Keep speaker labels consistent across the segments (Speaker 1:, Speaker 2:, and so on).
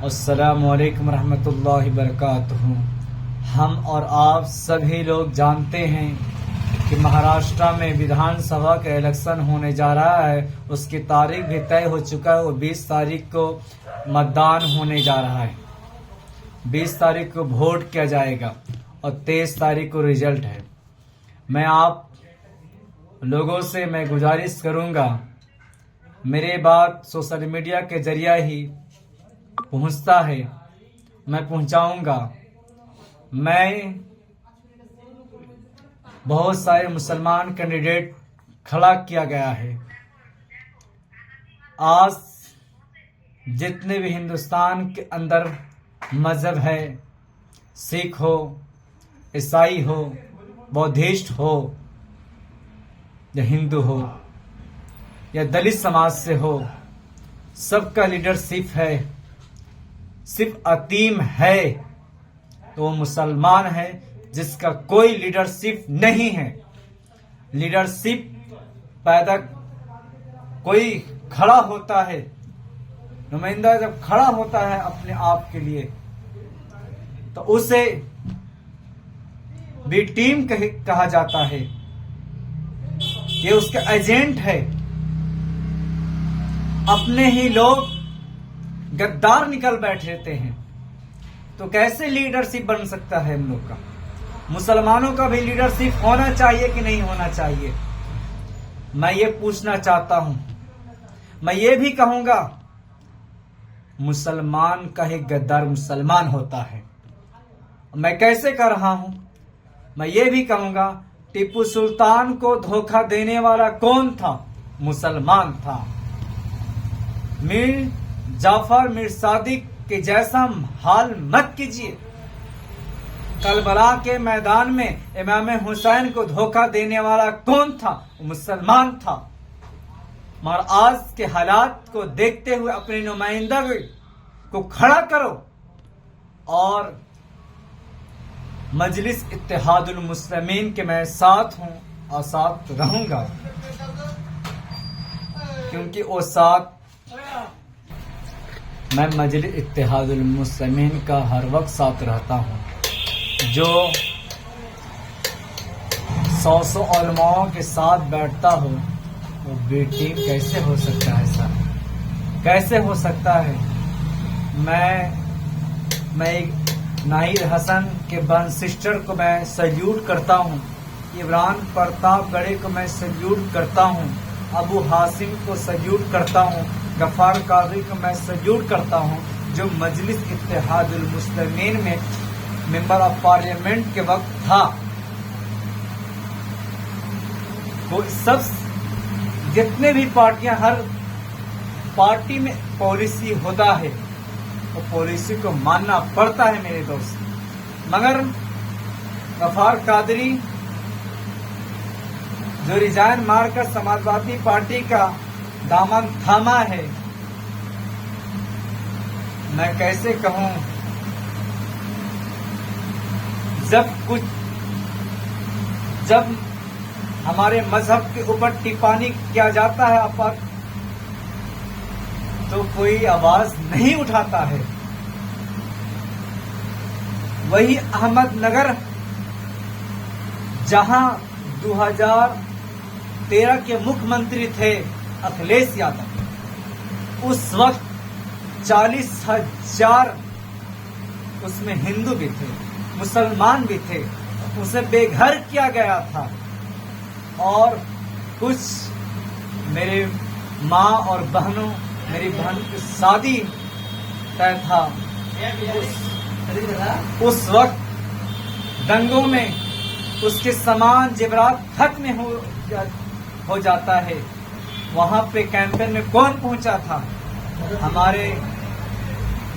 Speaker 1: अस्सलामुअलैकुम रहमतुल्लाहि बरकातुहू। हम और आप सभी लोग जानते हैं कि महाराष्ट्र में विधानसभा का इलेक्शन होने जा रहा है। उसकी तारीख भी तय हो चुका है। वो 20 तारीख को मतदान होने जा रहा है। 20 तारीख को वोट किया जाएगा और 23 तारीख को रिजल्ट है। मैं आप लोगों से गुजारिश करूंगा, मेरे बात सोशल मीडिया के जरिया ही पहुंचता है, मैं पहुंचाऊंगा। मैं बहुत सारे मुसलमान कैंडिडेट खड़ा किया गया है। आज जितने भी हिंदुस्तान के अंदर मजहब है, सिख हो, ईसाई हो, बौद्धिस्ट हो, या हिंदू हो, या दलित समाज से हो, सबका लीडरशिप है। सिर्फ अतीम है तो वो मुसलमान है जिसका कोई लीडरशिप नहीं है। लीडरशिप पैदा कोई खड़ा होता है, नुमाइंदा जब खड़ा होता है अपने आप के लिए, तो उसे भी टीम कहा जाता है। ये उसका एजेंट है। अपने ही लोग गद्दार निकल बैठते हैं तो कैसे लीडरशिप बन सकता है हम लोग का? मुसलमानों का भी लीडरशिप होना चाहिए कि नहीं होना चाहिए? मैं ये पूछना चाहता हूं। मैं ये भी कहूंगा, मुसलमान का ही गद्दार मुसलमान होता है। मैं कैसे कर रहा हूं? मैं ये भी कहूंगा, टीपू सुल्तान को धोखा देने वाला कौन था? मुसलमान था। मीर जाफर, मीर सादिक के जैसा हाल मत कीजिए। करबला के मैदान में इमाम हुसैन को धोखा देने वाला कौन था? मुसलमान था। मगर आज के हालात को देखते हुए अपने नुमाइंदा को खड़ा करो और मजलिस इत्तेहादुल मुस्लिमीन के मैं साथ हूं और साथ रहूंगा, क्योंकि वो साथ मैं मजलिस इत्तेहादुल मुस्लिमीन का हर वक्त साथ रहता हूं। जो 100 उलमाओं के साथ बैठता हो वो बी टीम कैसे हो सकता है सर? कैसे हो सकता है? मैं एक नाहिद हसन के बहन सिस्टर को मैं सल्यूट करता हूं। इमरान प्रतापगढ़ी को मैं सल्यूट करता हूं। अबू हासिम को सल्यूट करता हूं। गफार काजी को मैं सल्यूट करता हूं, जो मजलिस इत्तेहादुल मुस्लिमीन में मेंबर ऑफ पार्लियामेंट के वक्त था। वो सब जितने भी पार्टियां, हर पार्टी में पॉलिसी होता है, वो पॉलिसी को मानना पड़ता है मेरे दोस्त। मगर गफार कादरी जो रिजाइन मारकर समाजवादी पार्टी का दामन थामा है, मैं कैसे कहूं? जब हमारे मजहब के ऊपर टिप्पणी किया जाता है तो कोई आवाज नहीं उठाता है। वही अहमदनगर, जहां 2013 के मुख्यमंत्री थे अखिलेश यादव, उस वक्त 40,000 उसमें हिंदू भी थे, मुसलमान भी थे, उसे बेघर किया गया था। और कुछ मेरे माँ और बहनों, मेरी बहन की शादी तय था। उस वक्त दंगों में उसके सामान जेवरात खत्म हो जाता है। वहां पे कैंपेन में कौन पहुंचा था? हमारे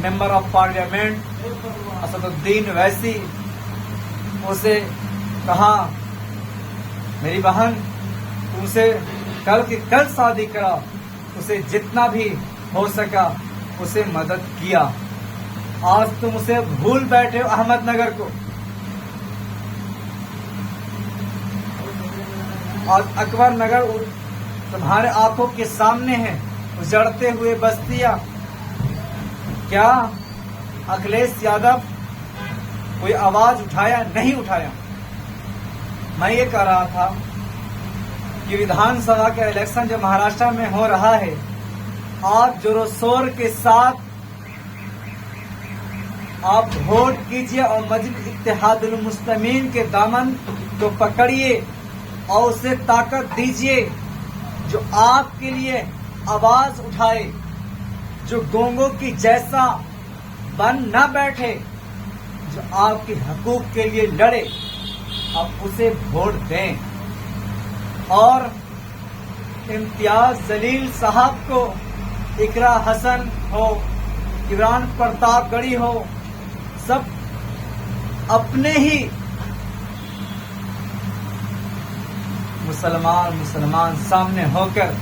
Speaker 1: मेंबर ऑफ पार्लियामेंट असदुद्दीन वैसी। उसे कहा, मेरी बहन तुमसे कल की कल शादी करा। उसे जितना भी हो सका उसे मदद किया। आज तुम उसे भूल बैठे हो अहमदनगर को। आज अकबर नगर तुम्हारे आंखों के सामने है, उजड़ते हुए बस्तियां। क्या अखिलेश यादव कोई आवाज उठाया, नहीं उठाया। मैं ये कह रहा था कि विधानसभा का इलेक्शन जो महाराष्ट्र में हो रहा है, आप जोरों शोर के साथ आप वोट कीजिए और मजलिस इत्तेहादुल मुस्लिमीन के दामन को पकड़िए और उसे ताकत दीजिए जो आपके लिए आवाज उठाए, जो गोंगों की जैसा बन न बैठे, जो आपके हकूक के लिए लड़े। आप उसे वोट दें और इम्तियाज जलील साहब को, इकरा हसन हो, इमरान प्रतापगढ़ी हो, सब अपने ही मुसलमान सामने होकर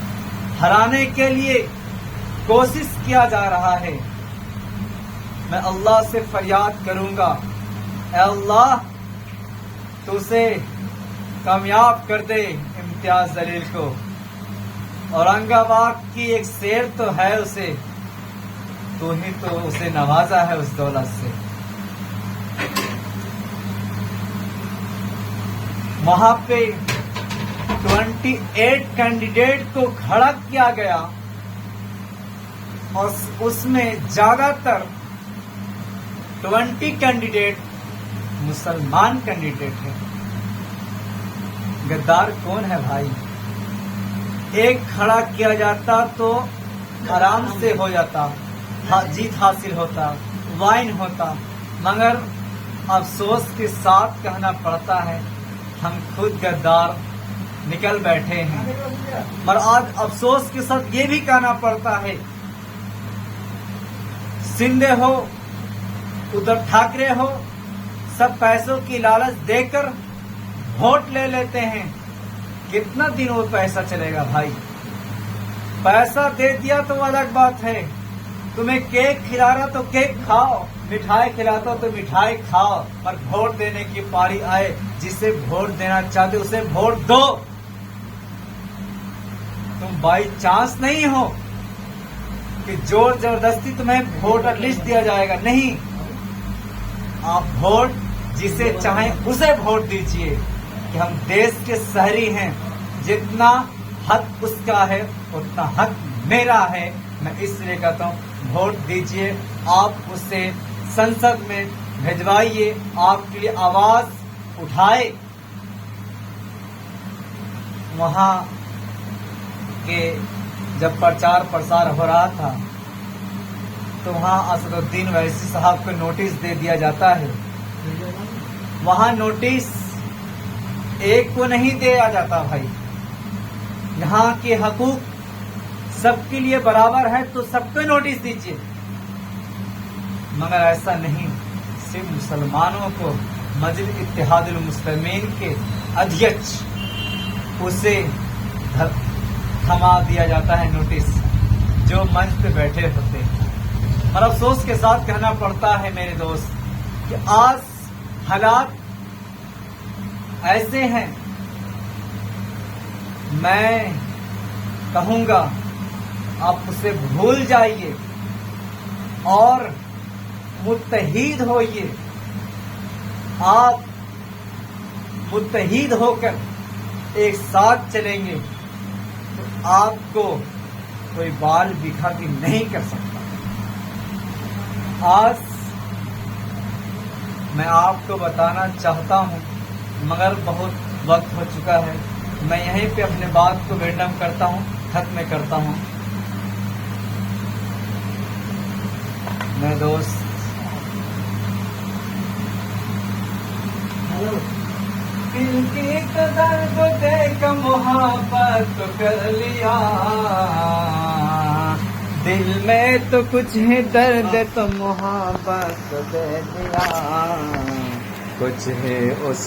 Speaker 1: हराने के लिए कोशिश किया जा रहा है। मैं अल्लाह से फरियाद करूंगा, ऐ अल्लाह तो उसे कामयाब कर दे इम्तियाज जलील को। औरंगाबाद की एक शेर तो है, उसे तो ही तो उसे नवाजा है उस दौलत से। वहां पे 28 कैंडिडेट को खड़ा किया गया और उसमें ज्यादातर 20 कैंडिडेट मुसलमान कैंडिडेट है। गद्दार कौन है भाई? एक खड़ा किया जाता तो आराम से हो जाता, जीत हासिल होता, वाइन होता, मगर अफसोस के साथ कहना पड़ता है हम खुद गद्दार निकल बैठे हैं। मगर आज अफसोस के साथ ये भी कहना पड़ता है, शिंदे हो, उद्धव ठाकरे हो, सब पैसों की लालच देकर वोट ले लेते हैं। कितना दिन वो पैसा चलेगा भाई? पैसा दे दिया तो अलग बात है, तुम्हें केक खिला रहा तो केक खाओ, मिठाई खिलाता तो मिठाई खाओ, पर वोट देने की पारी आए, जिसे वोट देना चाहते उसे वोट दो। तुम बाई चांस नहीं हो कि जोर जबरदस्ती तुम्हें वोट लिस्ट दिया जाएगा, नहीं। आप वोट जिसे चाहें उसे वोट दीजिए कि हम देश के शहरी हैं, जितना हक उसका है उतना हक मेरा है। मैं इसलिए कहता हूं वोट दीजिए, आप उसे संसद में भिजवाइए, आपके लिए आवाज उठाए। वहां के जब प्रचार प्रसार हो रहा था तो वहां असदुद्दीन वैसी साहब को नोटिस दे दिया जाता है। वहां नोटिस एक को नहीं दिया जाता भाई। यहाँ के हकूक सबके लिए बराबर है तो सबको नोटिस दीजिए, मगर ऐसा नहीं, सिर्फ मुसलमानों को मजलिस इत्तेहादुल मुस्लिमीन के अध्यक्ष उसे थमा दिया जाता है नोटिस, जो मंच पे बैठे होते हैं। और अफसोस के साथ कहना पड़ता है मेरे दोस्त कि आज हालात ऐसे हैं, मैं कहूंगा आप उसे भूल जाइए और मुत्तहीद होइए। आप मुत्तहीद होकर एक साथ चलेंगे तो आपको कोई बाल बिखा भी नहीं कर सकता। आज मैं आपको बताना चाहता हूं, मगर बहुत वक्त हो चुका है। मैं यहीं पे अपने बात को विराम करता हूं, खत्म करता हूं। मेरे दोस्त, इनकी कदर को देख मोहब्बत तो कर लिया, दिल में तो कुछ ही दर्द तो मोहब्बत तो दे दिया, कुछ है उस